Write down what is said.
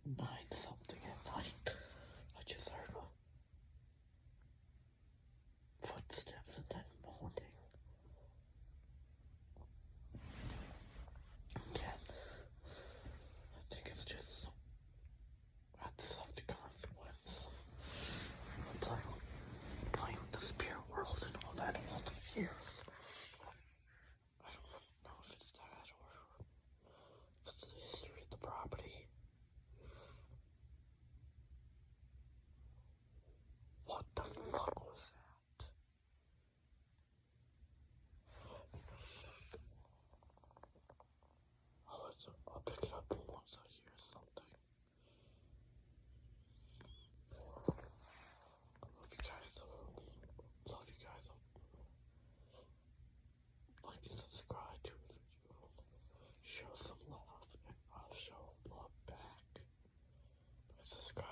9 something at night. I just heard footsteps and then moaning. Again, I think it's just that's of the consequence. I'm playing with the spirit world and all that all these years. I don't know if it's that or it's the history of the property. What the fuck was that? I'll pick it up once I hear something. Love you guys. Love you guys. Like and subscribe to the video. Show some love and I'll show love back by subscribing.